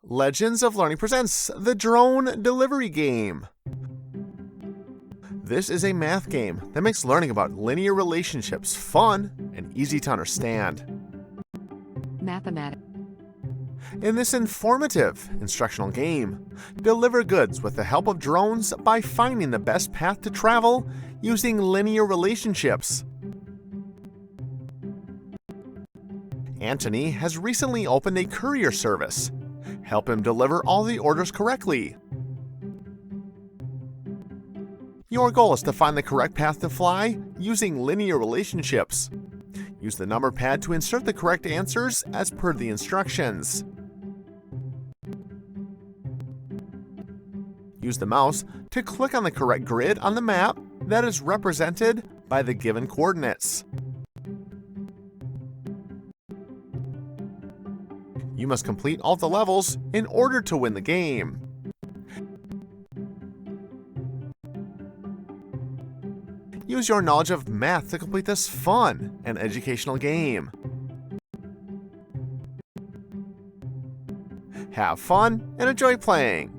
Legends of Learning presents the Drone Delivery Game. This is a math game that makes learning about linear relationships fun and easy to understand. Mathematics. In this informative instructional game, deliver goods with the help of drones by finding the best path to travel using linear relationships. Anthony has recently opened a courier service. Help him deliver all the orders correctly. Your goal is to find the correct path to fly using linear relationships. Use the number pad to insert the correct answers as per the instructions. Use the mouse to click on the correct grid on the map that is represented by the given coordinates. You must complete all the levels in order to win the game. Use your knowledge of math to complete this fun and educational game. Have fun and enjoy playing.